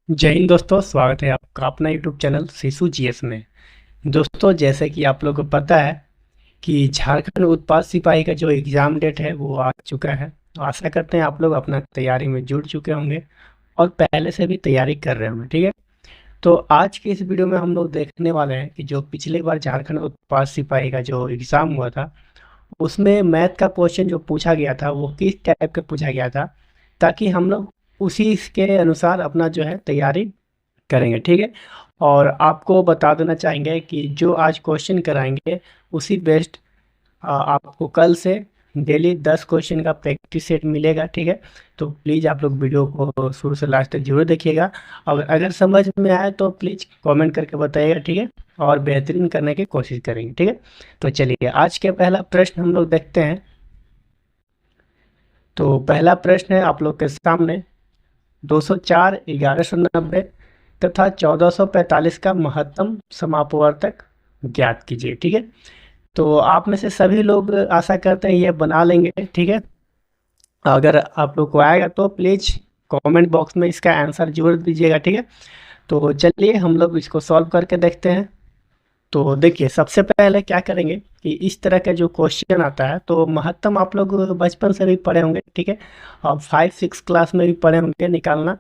जय हिंद दोस्तों, स्वागत है आपका अपना यूट्यूब चैनल शिशु जीएस में। दोस्तों, जैसे कि आप लोगों को पता है कि झारखंड उत्पाद सिपाही का जो एग्ज़ाम डेट है वो आ चुका है। तो आशा करते हैं आप लोग अपना तैयारी में जुट चुके होंगे और पहले से भी तैयारी कर रहे होंगे। ठीक है, तो आज की इस वीडियो में हम लोग देखने वाले हैं कि जो पिछली बार झारखंड उत्पाद सिपाही का जो एग्ज़ाम हुआ था उसमें मैथ का क्वेश्चन जो पूछा गया था वो किस टाइप का पूछा गया था, ताकि हम लोग उसी के अनुसार अपना जो है तैयारी करेंगे। ठीक है, और आपको बता देना चाहेंगे कि जो आज क्वेश्चन कराएंगे उसी बेस्ड आपको कल से डेली 10 क्वेश्चन का प्रैक्टिस सेट मिलेगा। ठीक है, तो प्लीज़ आप लोग वीडियो को शुरू से लास्ट तक जरूर देखिएगा। और अगर समझ में आए तो प्लीज़ कमेंट करके बताइएगा। ठीक है, और बेहतरीन करने की कोशिश करेंगे। ठीक है, तो चलिए आज के पहला प्रश्न हम लोग देखते हैं। तो पहला प्रश्न है आप लोग के सामने, 204, 1190 तथा 1445 का महत्तम समापवर्तक ज्ञात कीजिए। ठीक है, तो आप में से सभी लोग आशा करते हैं ये बना लेंगे। ठीक है, अगर आप लोग को आएगा तो प्लीज कमेंट बॉक्स में इसका आंसर जरूर दीजिएगा। ठीक है, तो चलिए हम लोग इसको सॉल्व करके देखते हैं। तो देखिए, सबसे पहले क्या करेंगे कि इस तरह का जो क्वेश्चन आता है तो महत्तम आप लोग बचपन से भी पढ़े होंगे। ठीक है, और 5-6 क्लास में भी पढ़े होंगे निकालना।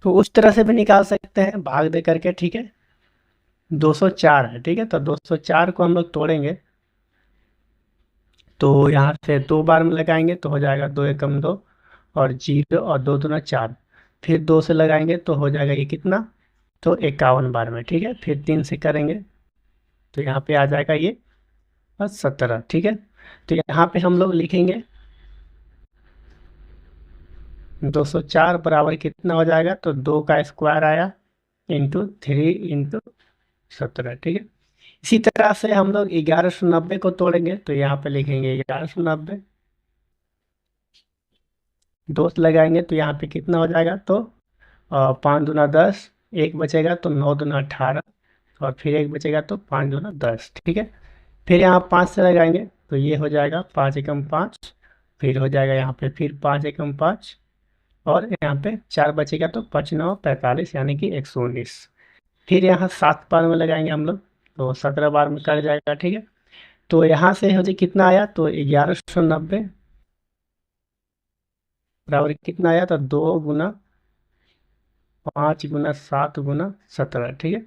तो उस तरह से भी निकाल सकते हैं भाग दे करके। ठीक है, 204 है। ठीक है, तो 204 को हम लोग तोड़ेंगे तो यहाँ से 2 बार में लगाएंगे तो हो जाएगा 2 एकम 2 और 0 और 2 दूना 4। फिर 2 से लगाएंगे तो हो जाएगा ये कितना, तो 51 बार में। ठीक है, फिर 3 से करेंगे तो यहाँ पे आ जाएगा ये 17। ठीक है, तो यहाँ पे हम लोग लिखेंगे 204 बराबर कितना हो जाएगा, तो 2 का स्क्वायर आया इंटू 3 इंटू 17। ठीक है, इसी तरह से हम लोग 1190 को तोड़ेंगे तो यहाँ पे लिखेंगे 1190, 2 से लगाएंगे तो यहाँ पे कितना हो जाएगा, तो 5 दूना 10, एक बचेगा तो 9 दूना 18 और फिर एक बचेगा तो 5 दूना 10। ठीक है, फिर यहाँ 5 से लगाएंगे तो ये हो जाएगा 5 एकम 5, फिर हो जाएगा यहाँ पे फिर 5 एकम 5 और यहाँ पे 4 बचेगा तो 5 9 45 यानी कि 119। फिर यहाँ 7 बार में लगाएंगे हम लोग तो 17 बार में कट जाएगा। ठीक है, तो यहाँ से मुझे कितना आया, तो 1190 बराबर कितना आया, तो 2 गुना 5 गुना 7 गुना 17। ठीक है,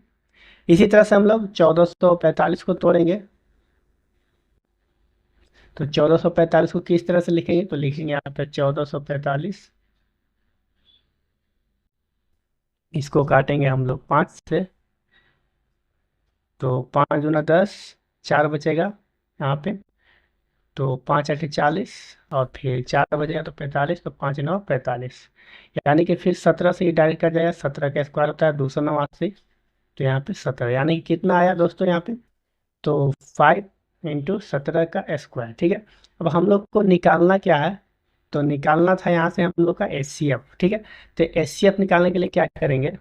इसी तरह से हम लोग 1445 को तोड़ेंगे तो 1445 को किस तरह से लिखेंगे, तो लिखेंगे यहाँ पे 1445, इसको काटेंगे हम लोग 5 से तो 5 गुना 10, 4 बचेगा यहाँ पे तो 5 8 40 और फिर 4 बचेगा तो 45, तो 5 9 45 यानी कि फिर 17 से ही डायरेक्ट कर जाएगा। 17 का स्क्वायर होता है 289, तो यहाँ पे 17 यानी कि कितना आया दोस्तों यहाँ पे, तो 5 इंटू 17 का स्क्वायर। ठीक है, अब हम लोग को निकालना क्या है, तो निकालना था यहाँ से हम लोग का एचसीएफ। ठीक है, तो एचसीएफ निकालने के लिए क्या करेंगे,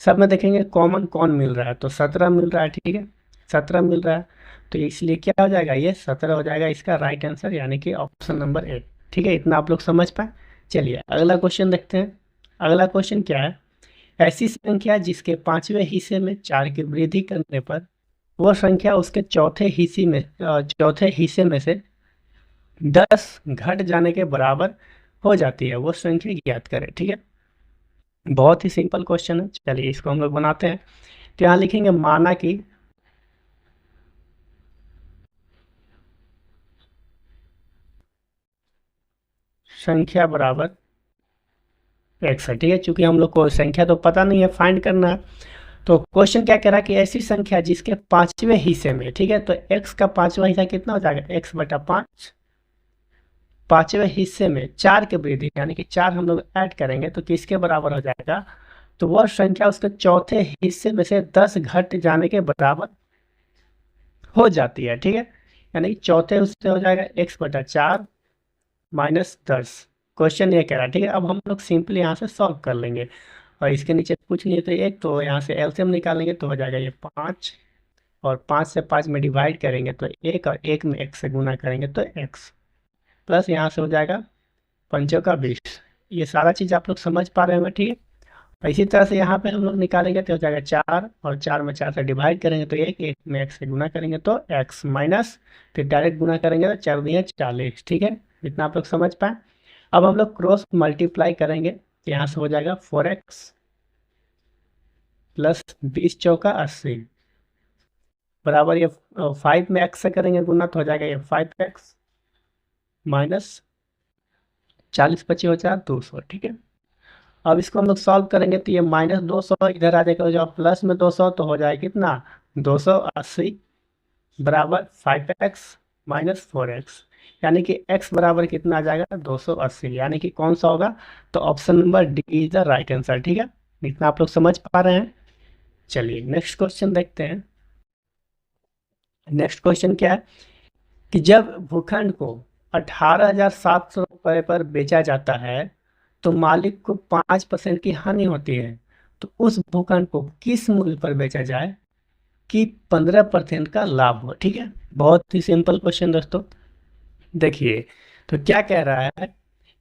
सब में देखेंगे कॉमन कौन मिल रहा है, तो 17 मिल रहा है। ठीक है, 17 मिल रहा है तो इसलिए क्या हो जाएगा, ये 17 हो जाएगा इसका राइट आंसर यानी कि ऑप्शन नंबर ए। ठीक है, इतना आप लोग समझ पाए। चलिए अगला क्वेश्चन देखते हैं। अगला क्वेश्चन क्या है, ऐसी संख्या जिसके 5वें हिस्से में 4 की वृद्धि करने पर वह संख्या उसके चौथे हिस्से में से 10 घट जाने के बराबर हो जाती है, वो संख्या ज्ञात करें। ठीक है, बहुत ही सिंपल क्वेश्चन है। चलिए इसको हम लोग बनाते हैं। तो यहाँ लिखेंगे माना कि संख्या बराबर x है। ठीक है, चूंकि हम लोग को संख्या तो पता नहीं है, फाइंड करना है। तो क्वेश्चन क्या कह रहा है कि ऐसी संख्या जिसके 5वें हिस्से में, ठीक है, तो x का 5वां हिस्सा कितना हो जाएगा, x बटा 5, 5वें हिस्से में 4 की वृद्धि यानी कि 4 हम लोग ऐड करेंगे तो किसके बराबर हो जाएगा, तो वह संख्या उसके चौथे हिस्से में से 10 घट जाने के बराबर हो जाती है। ठीक है, यानी कि चौथे उससे हो जाएगा x बटा 4 माइनस 10। क्वेश्चन ये कह रहा है। ठीक है, अब हम लोग सिंपली यहाँ से सॉल्व कर लेंगे और इसके नीचे कुछ नहीं है तो एक, तो यहाँ से एलसीएम निकालेंगे तो हो जाएगा ये 5 और 5 से 5 में डिवाइड करेंगे तो 1 और 1 में x से गुना करेंगे तो x प्लस यहाँ से हो जाएगा 5 का 20। ये सारा चीज़ आप लोग समझ पा रहे होंगे। ठीक है, इसी तरह से यहाँ पे हम लोग निकालेंगे तो हो जाएगा 4, और 4 में 4 से डिवाइड करेंगे तो 1, 1 में x से गुना करेंगे तो x माइनस, फिर डायरेक्ट गुना करेंगे तो 4 दिए 40, ठीक है, इतना आप लोग समझ पाए। अब हम लोग क्रॉस मल्टीप्लाई करेंगे तो यहाँ से हो जाएगा 4x प्लस 20 चौका 80 बराबर ये 5 में x से करेंगे गुना तो हो जाएगा ये 5x माइनस 40 25 हो जाएगा 200, ठीक है। अब इसको हम लोग सॉल्व करेंगे तो ये -200 इधर आ जाएगा, जब प्लस में 200 तो हो जाएगा कितना 280 बराबर 5x माइनस 4x, यानी कि x बराबर कितना आ जाएगा 280, यानी कि कौन सा होगा, तो option number D is the right answer, ठीक है, इतना आप लोग समझ पा रहे हैं। चलिए नेक्स्ट क्वेश्चन देखते हैं। नेक्स्ट क्वेश्चन क्या है कि जब भूखंड को 18,700 रुपये पर बेचा जाता है तो मालिक को 5% की हानि होती है, तो उस भूखंड को किस मूल्य पर बेचा जाए कि 15% का लाभ हो, ठीक है। बहुत ही सिंपल क्वेश्चन दोस्तों। देखिए तो क्या कह रहा है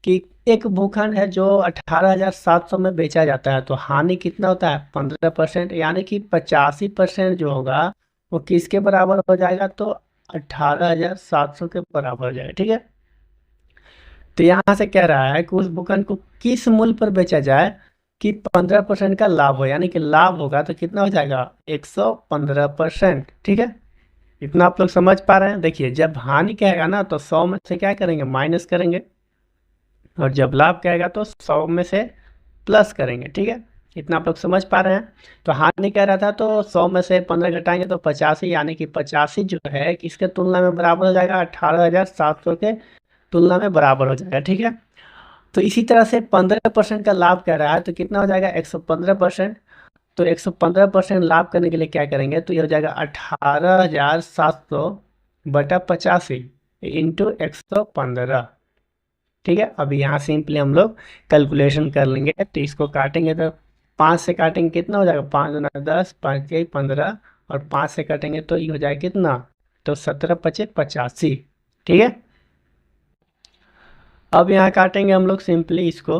कि एक भूखंड है जो 18,700 में बेचा जाता है, तो हानि कितना होता है 15%, यानी कि 85% जो होगा वो किसके बराबर हो जाएगा, तो 18,700 के बराबर हो जाएगा, ठीक है। तो यहाँ से कह रहा है कि उस भूखंड को किस मूल्य पर बेचा जाए कि 15% का लाभ हो, यानी कि लाभ होगा तो कितना हो जाएगा 115%, ठीक है, इतना आप लोग समझ पा रहे हैं। देखिए जब हानि कहेगा ना तो 100 में से क्या करेंगे माइनस करेंगे, और जब लाभ कहेगा तो 100 में से प्लस करेंगे, ठीक है, इतना आप लोग समझ पा रहे हैं। तो हानि कह रहा था तो 100 में से 15 घटाएंगे तो 85, यानी कि 85 जो है किसके तुलना में बराबर हो जाएगा 18,700 के तुलना में बराबर हो जाएगा, ठीक है। तो इसी तरह से 15% का लाभ कह रहा है तो कितना हो जाएगा 115%, तो 115% लाभ करने के लिए क्या करेंगे, तो ये हो जाएगा 18,700 बटा 85 इंटू 115, ठीक है। अब यहाँ सिंपली हम लोग कैलकुलेशन कर लेंगे, तो इसको काटेंगे तो 5 से काटेंगे कितना हो जाएगा 5 दूना 10, 5 के 15, और 5 से काटेंगे तो ये हो जाएगा कितना, तो 17 पचे 85, ठीक है। अब यहाँ काटेंगे हम लोग सिंपली इसको,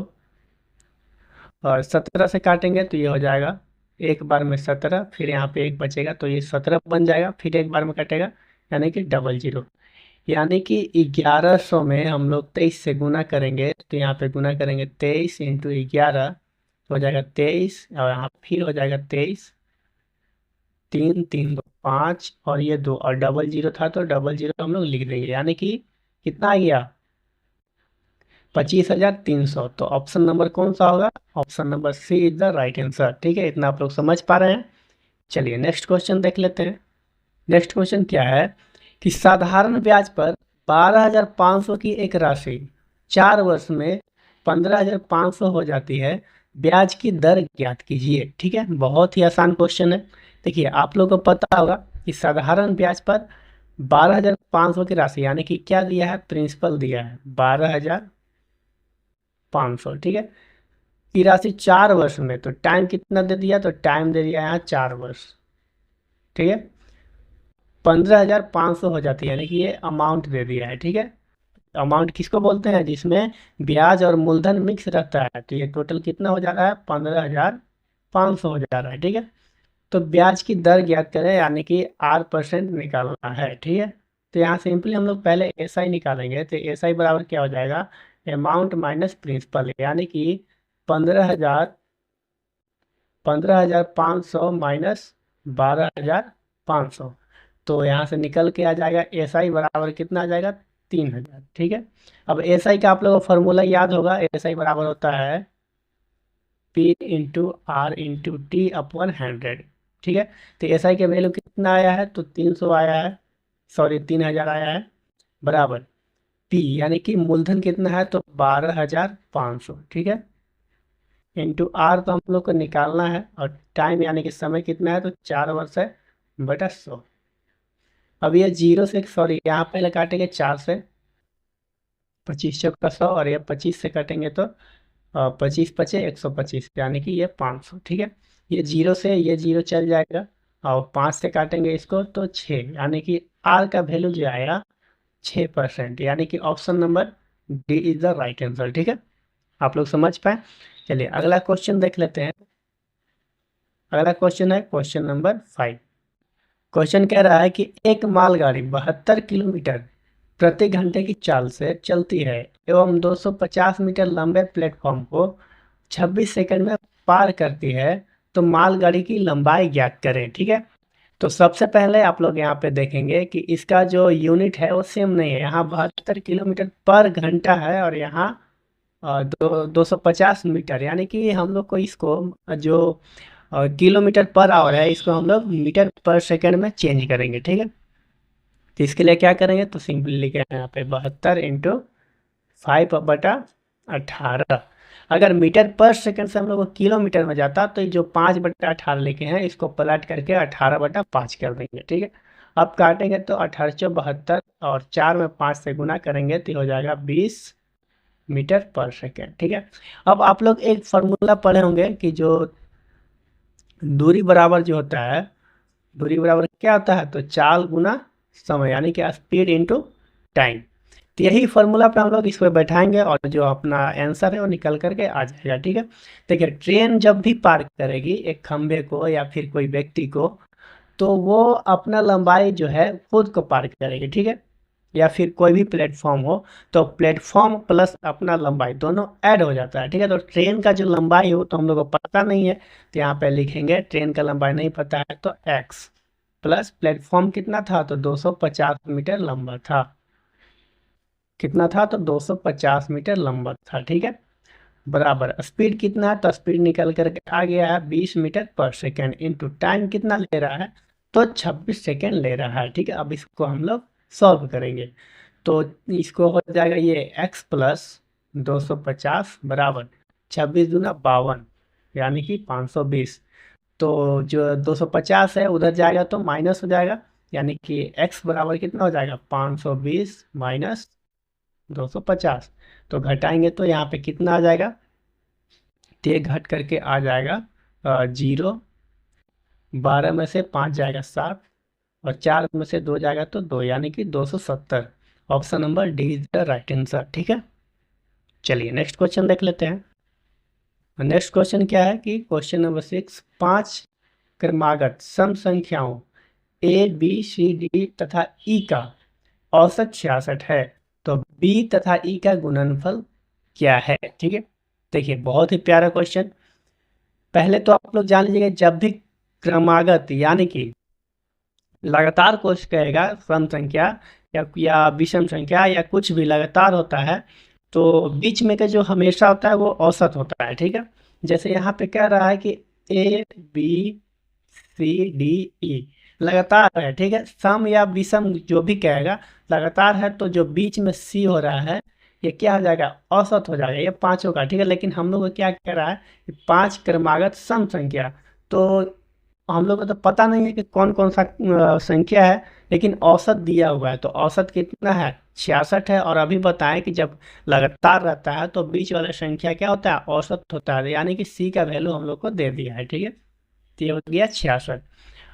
और 17 से काटेंगे तो ये हो जाएगा एक बार में 17, फिर यहाँ पे एक बचेगा तो ये 17 बन जाएगा, फिर एक बार में कटेगा यानी कि 00, यानी कि 1100 में हम लोग 23 से गुना करेंगे तो यहाँ पे गुना करेंगे 23 इंटू 11 हो जाएगा 23, और यहाँ फिर हो जाएगा 23, 3 3 2 5, और ये 2 और 00 था तो 00 हम लोग लिख देंगे, यानी कि कितना आ गया 25,300, तो ऑप्शन नंबर कौन सा होगा, option number C is the right answer, ठीक है, इतना आप लोग समझ पा रहे हैं। चलिए नेक्स्ट क्वेश्चन देख लेते हैं। नेक्स्ट क्वेश्चन क्या है कि साधारण ब्याज पर 12,500 की एक राशि 4 वर्ष में 15,500 हो जाती है, ब्याज की दर ज्ञात कीजिए, ठीक है, बहुत ही आसान क्वेश्चन है। देखिए आप लोगों को पता होगा कि साधारण ब्याज पर 12,500 की राशि, यानी कि क्या दिया है प्रिंसिपल दिया है 12,500, ठीक है, की राशि 4 वर्ष में, तो टाइम कितना दे दिया, तो टाइम दे दिया यहाँ 4 वर्ष, ठीक है, 15,500 हो जाती है, यानी कि ये अमाउंट दे दिया है, ठीक है। अमाउंट किसको बोलते हैं, जिसमें ब्याज और मूलधन मिक्स रहता है, तो ये टोटल कितना हो जा रहा है 15,500 हो जा रहा है, ठीक है। तो ब्याज की दर ज्ञात करें, यानी कि 8% निकालना है, ठीक है। तो यहाँ सिंपली हम लोग पहले SI निकालेंगे, तो SI बराबर क्या हो जाएगा अमाउंट माइनस प्रिंसिपल, यानी कि 15,500 माइनस 12,500, तो यहाँ से निकल के आ जाएगा SI बराबर कितना आ जाएगा 3,000, ठीक है। अब SI का आप लोगों को फॉर्मूला याद होगा, SI बराबर होता है P into R into T upon 100, ठीक है। तो SI के वैल्यू कितना आया है, तो 300 आया है, सॉरी 3,000 आया है, बराबर P यानी कि मूलधन कितना है, तो 12,500, ठीक है, इंटू R तो हम लोग को निकालना है, और टाइम यानी कि समय कितना है, तो 4 वर्ष है बटा 100। अब ये 0 से सॉरी यहाँ पहले काटेंगे 4 से, 25 चौका 100, और ये 25 से काटेंगे तो 25 पचे 125, यानी कि ये 500, ठीक है। ये 0 से ये 0 चल जाएगा, और 5 से काटेंगे इसको तो 6, यानी कि R का वैल्यू जो आएगा 6%, यानी कि option number D is the right answer, ठीक है, आप लोग समझ पाए। चलिए अगला क्वेश्चन देख लेते हैं। अगला क्वेश्चन है क्वेश्चन नंबर 5। क्वेश्चन कह रहा है कि एक मालगाड़ी 72 किलोमीटर प्रति घंटे की चाल से चलती है एवं 250 मीटर लंबे प्लेटफॉर्म को 26 सेकंड में पार करती है, तो मालगाड़ी की लंबाई ज्ञात करें। ठीक है, तो सबसे पहले आप लोग यहाँ पे देखेंगे कि इसका जो यूनिट है वो सेम नहीं है। यहाँ 72 किलोमीटर पर घंटा है और यहाँ 250 मीटर, यानी कि हम लोग को इसको जो किलोमीटर पर आवर है इसको हम लोग मीटर पर सेकंड में चेंज करेंगे। ठीक है, तो इसके लिए क्या करेंगे, तो सिंपली लिखे हैं यहाँ पे 72 इंटू 5/18। अगर मीटर पर सेकंड से हम लोग को किलोमीटर में जाता तो ये जो 5/18 लिखे हैं इसको पलट करके 18/5 कर देंगे। ठीक है, अब काटेंगे तो 1872 और 4 में 5 से गुना करेंगे तो हो जाएगा 20 मीटर पर सेकंड। ठीक है, अब आप लोग एक फार्मूला पढ़े होंगे कि जो दूरी बराबर जो होता है, दूरी बराबर क्या होता है, तो चाल गुना समय, यानी कि स्पीड इंटू टाइम। तो यही फार्मूला पे हम लोग इसको बैठाएंगे और जो अपना आंसर है वो निकल करके आ जाएगा। ठीक है, देखिए ट्रेन जब भी पार करेगी एक खंबे को या फिर कोई व्यक्ति को, तो वो अपना लंबाई जो है खुद को पार करेगी। ठीक है, या फिर कोई भी प्लेटफॉर्म हो तो प्लेटफॉर्म प्लस अपना लंबाई दोनों ऐड हो जाता है। ठीक है, तो ट्रेन का जो लंबाई हो तो हम लोग को पता नहीं है, तो यहाँ पे लिखेंगे ट्रेन का लंबाई नहीं पता है तो x प्लस प्लेटफॉर्म कितना था, तो 250 मीटर लंबा था। कितना था, तो 250 मीटर लंबा था। ठीक है, बराबर स्पीड कितना है, तो स्पीड निकल करके आ गया है 20 मीटर पर सेकेंड इंटू टाइम कितना ले रहा है, तो 26 सेकेंड ले रहा है। ठीक है, अब इसको हम लोग सॉल्व करेंगे तो इसको हो जाएगा ये x प्लस 250 बराबर 26 दूना 52, यानी कि 520। तो जो 250 है उधर जाएगा तो माइनस हो जाएगा, यानी कि x बराबर कितना हो जाएगा 520 माइनस 250। तो घटाएंगे तो यहाँ पे कितना आ जाएगा, तो ये घट करके आ जाएगा 0, 12 में से 5 जाएगा 7 और 4 में से 2 जाएगा तो 2, यानी कि 270। Option number D is the right answer. ठीक है, चलिए नेक्स्ट क्वेश्चन देख लेते हैं। नेक्स्ट क्वेश्चन क्या है कि क्वेश्चन नंबर 6, 5 क्रमागत सम संख्याओं ए बी सी डी तथा ई का औसत 66 है, तो बी तथा ई का गुणनफल क्या है। ठीक है, देखिए बहुत ही प्यारा क्वेश्चन। पहले तो आप लोग जान लीजिएगा जब भी क्रमागत यानी कि लगातार कोश कहेगा सम संख्या या विषम संख्या या कुछ भी लगातार होता है तो बीच में का जो हमेशा होता है वो औसत होता है। ठीक है, जैसे यहाँ पे कह रहा है कि A B C D E लगातार है। ठीक है, सम या विषम जो भी कहेगा लगातार है तो जो बीच में सी हो रहा है ये क्या हो जाएगा, औसत हो जाएगा, ये पांचों का। ठीक है, लेकिन हम लोग को क्या कह रहा है कि 5 क्रमागत सम संख्या, तो हम लोग को तो पता नहीं है कि कौन कौन सा संख्या है, लेकिन औसत दिया हुआ है। तो औसत कितना है, 66 है। और अभी बताएं कि जब लगातार रहता है तो बीच वाला संख्या क्या होता है, औसत होता है, यानी कि सी का वैल्यू हम लोग को दे दिया है। ठीक है, तो ये हो गया 66।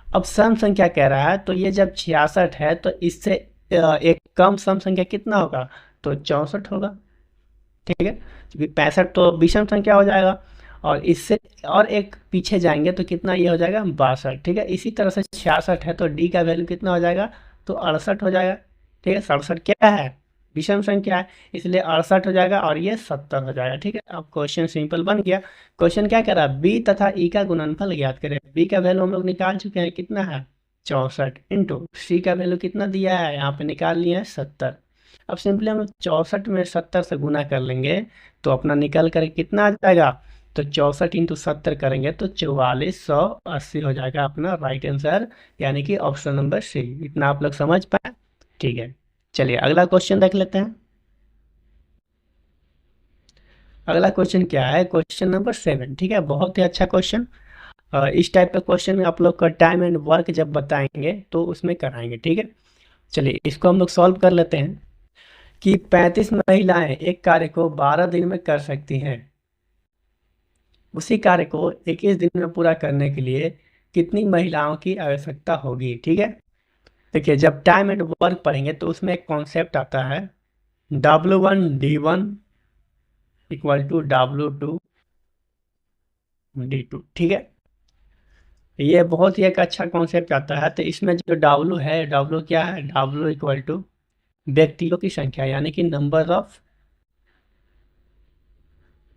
अब सम संख्या कह रहा है तो ये जब 66 है तो इससे एक कम सम संख्या कितना होगा, तो 64 होगा। ठीक है, क्योंकि 65 तो विषम संख्या हो जाएगा और इससे और एक पीछे जाएंगे तो कितना ये हो जाएगा 62। ठीक है, इसी तरह से 66 है तो डी का वैल्यू कितना हो जाएगा, तो 68 हो जाएगा। ठीक है, 67 क्या है, विषम संख्या है, इसलिए 68 हो जाएगा और ये 70 हो जाएगा। ठीक है, अब क्वेश्चन सिंपल बन गया। क्वेश्चन क्या कह रहा है, बी तथा ई का गुणनफल ज्ञात करें। बी का वैल्यू हम लोग निकाल चुके हैं, कितना है 64 इंटू सी का वैल्यू कितना दिया है यहाँ पे निकाल लिया है 70। अब सिंपली हम लोग 64 में 70 से गुना कर लेंगे तो अपना निकल कर कितना आ जाएगा, तो 64 इंटू 70 करेंगे तो 4480 हो जाएगा अपना राइट आंसर, यानी कि ऑप्शन नंबर सी। इतना आप लोग समझ पाए। ठीक है, चलिए अगला क्वेश्चन देख लेते हैं। अगला क्वेश्चन क्या है, क्वेश्चन नंबर 7। ठीक है, बहुत ही अच्छा क्वेश्चन। इस टाइप का क्वेश्चन में आप लोग का टाइम एंड वर्क जब बताएंगे तो उसमें कराएंगे। ठीक है, चलिए इसको हम लोग सॉल्व कर लेते हैं कि 35 महिलाएं एक कार्य को 12 दिन में कर सकती हैं। उसी कार्य को 21 दिन में पूरा करने के लिए कितनी महिलाओं की आवश्यकता होगी। ठीक है, देखिए जब टाइम एंड वर्क पढ़ेंगे तो उसमें एक कॉन्सेप्ट आता है W1 D1 equal to W2 D2। ठीक है, ये बहुत ही एक अच्छा कॉन्सेप्ट आता है। तो इसमें जो डब्लू है, डब्लू क्या है, डब्लू इक्वल टू व्यक्तियों की संख्या यानी कि नंबर ऑफ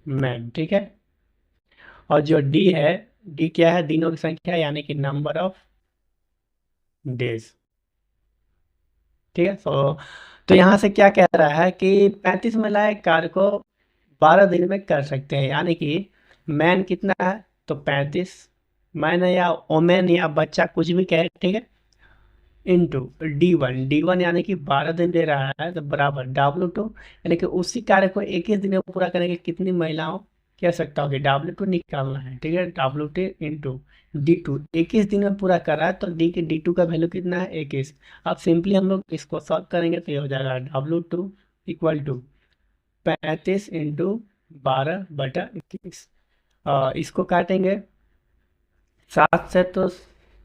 मैन, ठीक है। और जो डी है, डी क्या है, दिनों की संख्या यानी कि नंबर ऑफ डेज, ठीक है। तो यहाँ से क्या कह रहा है कि 35 महिलाएं कार्य को 12 दिन में कर सकते हैं, यानी कि मैन कितना है, तो 35, मैन या ओमेन या बच्चा कुछ भी कहे, ठीक है, इंटू डी वन यानी कि 12 दिन दे रहा है, तो बराबर W2 यानी कि उसी कार्य को 21 दिन में पूरा करेंगे कितनी महिलाओं की आवश्यकता होगी, W2 निकालना है, ठीक है। W2 इंटू D2 21 दिन में पूरा कर रहा है, तो D2 का वैल्यू कितना है, 21। अब सिंपली हम लोग इसको सॉल्व करेंगे तो ये हो जाएगा W2 इक्वल टू 35 इंटू 12/21। इसको काटेंगे 7 से, तो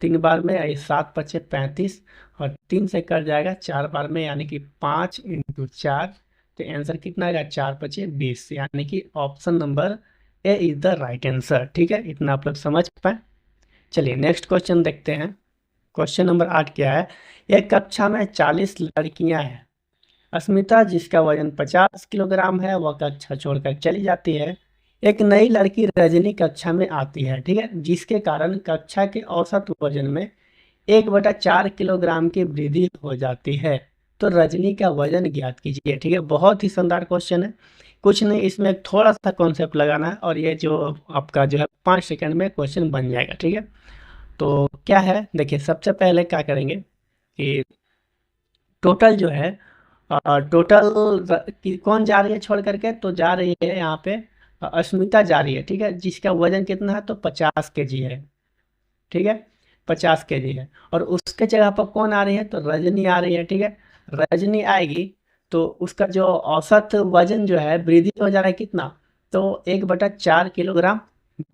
3 बार में, 7×5 = 35, और 3 से कट जाएगा 4 बार में, यानी कि 5×4। तो आंसर कितना आएगा, 4×5 = 20, यानी कि option number A is the right answer, ठीक है। इतना आप लोग समझ पाए। चलिए नेक्स्ट क्वेश्चन देखते हैं। क्वेश्चन नंबर 8 क्या है, एक कक्षा में 40 लड़कियां हैं। अस्मिता जिसका वजन 50 किलोग्राम है वह कक्षा छोड़कर चली जाती है। एक नई लड़की रजनी कक्षा में आती है, ठीक है, जिसके कारण कक्षा के औसत वजन में 1/4 किलोग्राम की वृद्धि हो जाती है। तो रजनी का वजन ज्ञात कीजिए, ठीक है। बहुत ही शानदार क्वेश्चन है। कुछ नहीं, इसमें थोड़ा सा कॉन्सेप्ट लगाना है और ये जो आपका जो है 5 सेकंड में क्वेश्चन बन जाएगा, ठीक है। तो क्या है, देखिए सबसे पहले क्या करेंगे कि टोटल जो है, टोटल कौन जा रही है छोड़ करके, तो जा रही है यहाँ पे अस्मिता जा रही है, ठीक है, जिसका वजन कितना है, तो 50 kg है, ठीक है, 50 kg है। और उसके जगह पर कौन आ रही है, तो रजनी आ रही है, ठीक है। रजनी आएगी तो उसका जो औसत वजन जो है वृद्धि हो जा रहा है कितना, तो 1/4 किलोग्राम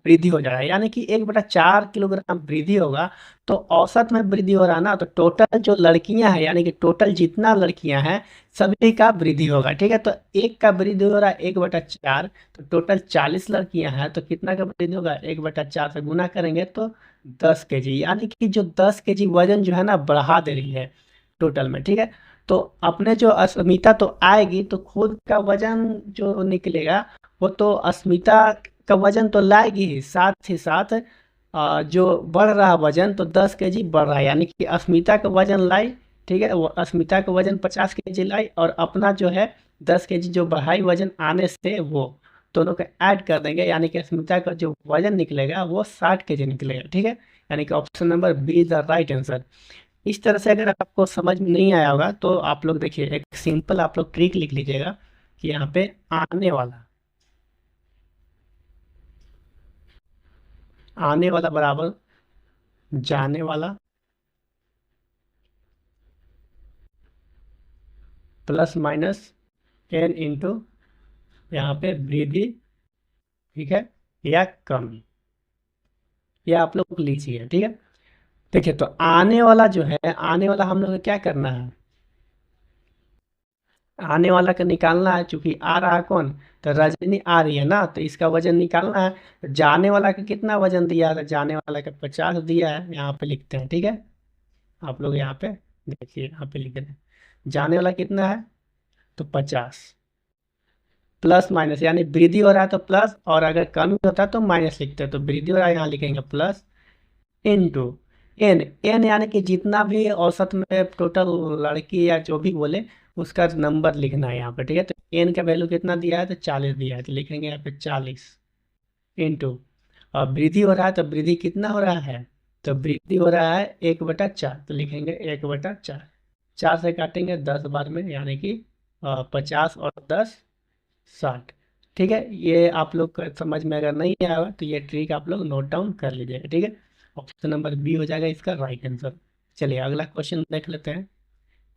वृद्धि हो जा रहा है, यानी कि 1/4 किलोग्राम वृद्धि होगा। तो औसत में वृद्धि हो रहा है ना, तो टोटल जो लड़कियां हैं यानी कि टोटल जितना लड़कियां हैं सभी का वृद्धि होगा, ठीक है। तो एक का वृद्धि हो रहा है 1/4, तो टोटल 40 लड़कियां हैं, तो कितना का वृद्धि होगा, 1/4 से गुना करेंगे तो 10 kg, यानी कि जो 10 kg वजन जो है ना बढ़ा दे रही है टोटल में, ठीक है। तो अपने जो अस्मिता तो आएगी तो खुद का वजन जो निकलेगा वो तो अस्मिता का वजन तो लाएगी ही, साथ ही साथ जो बढ़ रहा वजन तो 10 kg बढ़ रहा है, यानी कि अस्मिता का वजन लाई, ठीक है, वो अस्मिता का वजन 50 kg लाई, और अपना जो है 10 kg जो बढ़ाई वजन आने से वो दोनों को ऐड कर देंगे, यानी कि अस्मिता का जो वजन निकलेगा वो 60 kg निकलेगा, ठीक है। यानी कि option number B is the right answer. इस तरह से अगर आपको समझ में नहीं आया होगा तो आप लोग देखिए एक सिंपल आप लोग ट्रिक लिख लीजिएगा कि यहाँ पे आने वाला बराबर जाने वाला प्लस माइनस n इंटू यहाँ पे वृद्धि, ठीक है, या कमी, ये आप लोग लीजिए, ठीक है। देखिए तो आने वाला जो है, आने वाला हम लोग को क्या करना है, आने वाला का निकालना है, चूंकि आ रहा है कौन, तो रजनी आ रही है ना, तो इसका वजन निकालना है। तो जाने वाला का कितना वजन दिया है, तो जाने वाला का 50 दिया है, यहाँ पे लिखते हैं, ठीक है। आप लोग यहाँ पे देखिए, यहाँ पे लिख रहे हैं जाने वाला कितना है, तो 50, प्लस माइनस यानी वृद्धि हो रहा है तो प्लस, और अगर कमी होता है तो माइनस लिखते हैं, तो वृद्धि हो रहा है यहाँ लिखेंगे प्लस, इनटू एन, एन यानी कि जितना भी औसत में टोटल लड़की या जो भी बोले उसका नंबर लिखना है यहाँ पे, ठीक है। तो एन का वैल्यू कितना दिया है, तो 40 दिया है, तो लिखेंगे यहाँ पे 40 इंटू, और वृद्धि हो रहा है तो वृद्धि कितना हो रहा है, तो वृद्धि हो रहा है 1/4, तो लिखेंगे 1/4, 4 से काटेंगे 10 बार में, यानी कि 50 और 10 60, ठीक है। ये आप लोग को समझ में अगर नहीं आया तो ये ट्रिक आप लोग नोट डाउन कर लीजिएगा, ठीक है। ऑप्शन नंबर बी हो जाएगा इसका राइट आंसर। चलिए अगला क्वेश्चन देख लेते हैं।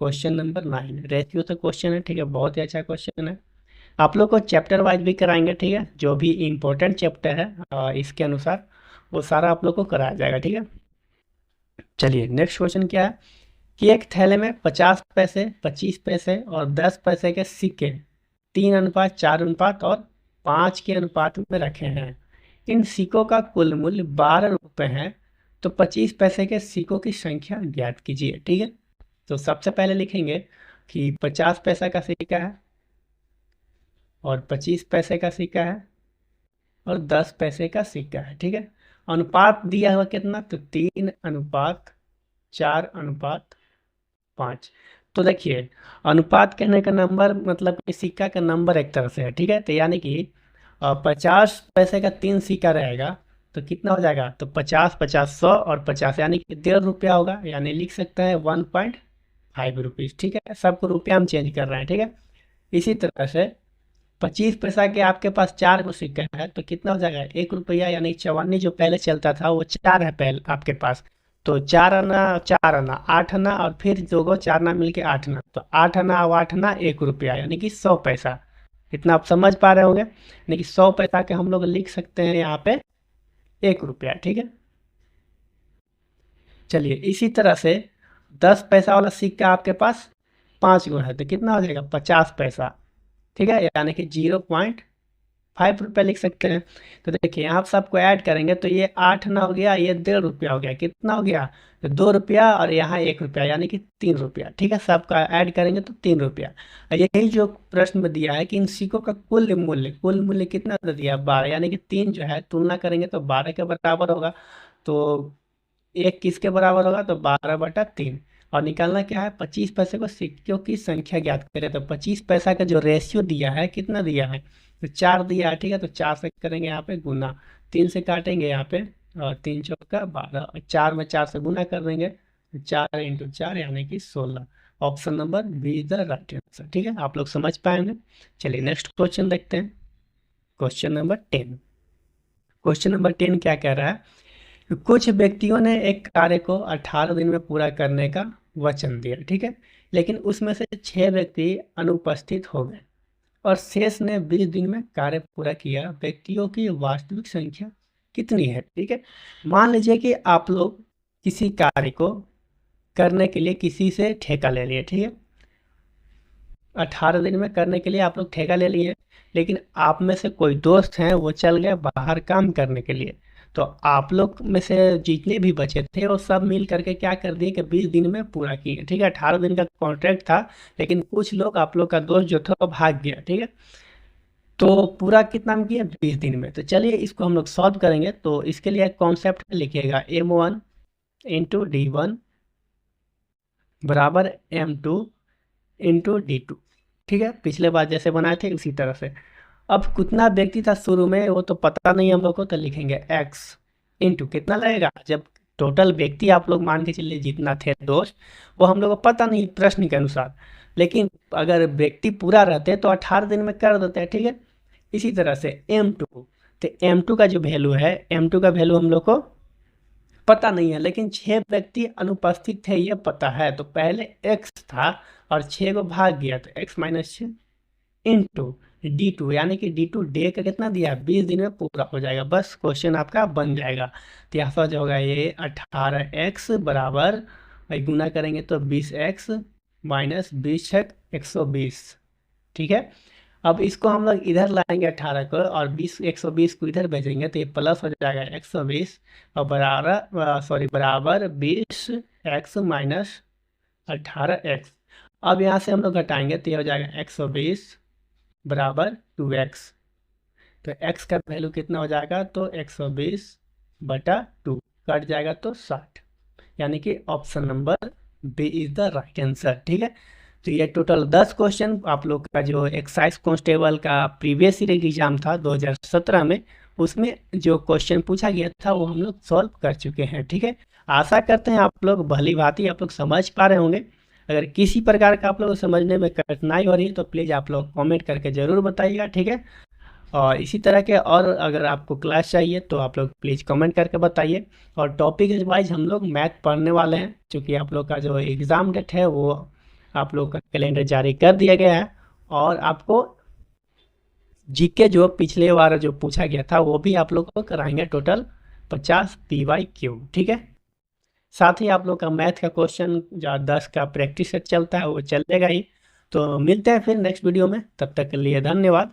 क्वेश्चन नंबर 9 रेशियो से क्वेश्चन है, ठीक है, बहुत ही अच्छा क्वेश्चन है। आप लोग को चैप्टर वाइज भी कराएंगे, ठीक है, जो भी इम्पोर्टेंट चैप्टर है इसके अनुसार वो सारा आप लोग को कराया जाएगा, ठीक है। चलिए नेक्स्ट क्वेश्चन क्या है कि एक थैले में 50 पैसे, 25 पैसे और 10 पैसे के सिक्के 3 अनुपात, 4 अनुपात और 5 के अनुपात में रखे हैं। इन सिक्कों का कुल मूल्य 12 रुपये है। तो 25 पैसे के सिक्कों की संख्या ज्ञात कीजिए। ठीक है, तो सबसे पहले लिखेंगे कि 50 पैसा का सिक्का है और 25 पैसे का सिक्का है और 10 पैसे का सिक्का है। ठीक है, अनुपात दिया हुआ कितना, तो 3:4:5। तो देखिए, अनुपात कहने का नंबर मतलब कि सिक्का का नंबर एक तरह से है। ठीक है, तो यानी कि 50 पैसे का 3 सिक्का रहेगा तो कितना हो जाएगा, तो 50, 50, 100 और 50 यानी कि 1.5 रुपया होगा, यानी लिख सकते हैं 1.5 रुपीज़। ठीक है, सबको रुपया हम चेंज कर रहे हैं। ठीक है, इसी तरह से 25 पैसा के आपके पास 4 को सिक्का है तो कितना हो जाएगा, 1 रुपया, यानी चवन्नी जो पहले चलता था वो 4 है पहले आपके पास। तो 4 आना 4 आना 8 आना और फिर 2 को 4 ना मिल के 8 आना, तो 8 आना और 8 आना 1 रुपया, यानी कि 100 पैसा। इतना आप समझ पा रहे होंगे, यानी कि 100 पैसा के हम लोग लिख सकते हैं यहाँ पे 1 रुपया। ठीक है, चलिए इसी तरह से 10 पैसा वाला सिक्का आपके पास 5 गो है तो कितना हो जाएगा, 50 पैसा। ठीक है, यानी कि 0.5 रुपया लिख सकते हैं। तो देखिए यहाँ आप सबको ऐड करेंगे तो ये 8 ना हो गया, ये 1.5 रुपया हो गया, कितना हो गया, तो 2 रुपया और यहाँ 1 रुपया, यानी कि 3 रुपया। ठीक है, सबका ऐड करेंगे तो 3 रुपया। और यही जो प्रश्न में दिया है कि इन सिक्कों का कुल मूल्य कितना दे दिया, 12, यानी कि 3 जो है तुलना करेंगे तो 12 के बराबर होगा। तो एक किसके बराबर होगा, तो 12/3। और निकालना क्या है, 25 पैसे को सिक्कों की संख्या ज्ञात करें। तो 25 पैसा का जो रेशियो दिया है कितना दिया है, तो 4 दिया है। ठीक है, तो 4 से करेंगे यहाँ पे गुना, 3 से काटेंगे यहाँ पे और 3 चौका 12 और 4 में 4 से गुना कर देंगे, 4 × 4 यानी कि 16। Option number B is the right answer. ठीक है, आप लोग समझ पाएंगे। चलिए नेक्स्ट क्वेश्चन देखते हैं, क्वेश्चन नंबर 10। क्वेश्चन नंबर 10 क्या कह रहा है, कुछ व्यक्तियों ने एक कार्य को 18 दिन में पूरा करने का वचन दिया। ठीक है, लेकिन उसमें से 6 व्यक्ति अनुपस्थित हो गए और शेष ने 20 दिन में कार्य पूरा किया। व्यक्तियों की वास्तविक संख्या कितनी है। ठीक है, मान लीजिए कि आप लोग किसी कार्य को करने के लिए किसी से ठेका ले लिए। ठीक है, 18 दिन में करने के लिए आप लोग ठेका ले लिए, लेकिन आप में से कोई दोस्त हैं वो चल गए बाहर काम करने के लिए। तो आप लोग में से जितने भी बचे थे वो सब मिल करके क्या कर दिए कि 20 दिन में पूरा किए। ठीक है, 18 दिन का कॉन्ट्रैक्ट था, लेकिन कुछ लोग आप लोग का दोस्त जो था वो भाग गया। ठीक है, तो पूरा कितना में किया, 20 दिन में। तो चलिए इसको हम लोग सॉल्व करेंगे। तो इसके लिए कॉन्सेप्ट लिखिएगा, M1 × D1 बराबर M2 × D2। ठीक है, पिछले बार जैसे बनाए थे उसी तरह से। अब कितना व्यक्ति था शुरू में वो तो पता नहीं हम लोग को, तो लिखेंगे x इंटू कितना लगेगा, जब टोटल व्यक्ति आप लोग मान के चलिए जितना थे दोस्त, वो हम लोग को पता नहीं प्रश्न के अनुसार, लेकिन अगर व्यक्ति पूरा रहते तो 18 दिन में कर देते हैं। ठीक है, इसी तरह से M2, तो M2 का जो वैल्यू है, M2 का वैल्यू हम लोग को पता नहीं है, लेकिन 6 व्यक्ति अनुपस्थित थे ये पता है। तो पहले x था और 6 को भाग गया तो x - 6 इंटू D2, यानी कि D2 डे का कितना दिया, 20 दिन में पूरा हो जाएगा। बस क्वेश्चन आपका बन जाएगा। तो यहाँ जो होगा ये 18x बराबर, गुना करेंगे तो 20x - 20 × 120। ठीक है, अब इसको हम लोग इधर लाएंगे 18 को और 120 को इधर भेजेंगे तो ये प्लस हो जाएगा 120 और बराबर 20x - 18x। अब यहाँ से हम लोग घटाएंगे तो ये हो जाएगा 120 बराबर 2x। तो x का वैल्यू कितना हो जाएगा, तो 120/2 कट जाएगा तो 60, यानी कि option number B is the right answer. ठीक है, तो ये टोटल 10 क्वेश्चन आप लोग का जो एक्साइज कांस्टेबल का प्रीवियस ईयर एग्जाम था 2017 में, उसमें जो क्वेश्चन पूछा गया था वो हम लोग सॉल्व कर चुके हैं। ठीक है, आशा करते हैं आप लोग भली भांति आप लोग समझ पा रहे होंगे। अगर किसी प्रकार का आप लोग को समझने में कठिनाई हो रही है तो प्लीज़ आप लोग कमेंट करके ज़रूर बताइएगा। ठीक है, और इसी तरह के और अगर आपको क्लास चाहिए तो आप लोग प्लीज़ कमेंट करके बताइए। और टॉपिक वाइज हम लोग मैथ पढ़ने वाले हैं, क्योंकि आप लोग का जो एग्ज़ाम डेट है वो आप लोग का कैलेंडर जारी कर दिया गया है। और आपको जीके जो पिछले बार जो पूछा गया था वो भी आप लोग को कराएंगे, टोटल 50 PYQ। ठीक है, साथ ही आप लोग का मैथ का क्वेश्चन जो 10 का प्रैक्टिस सेट चलता है वो चलेगा ही। तो मिलते हैं फिर नेक्स्ट वीडियो में, तब तक के लिए धन्यवाद।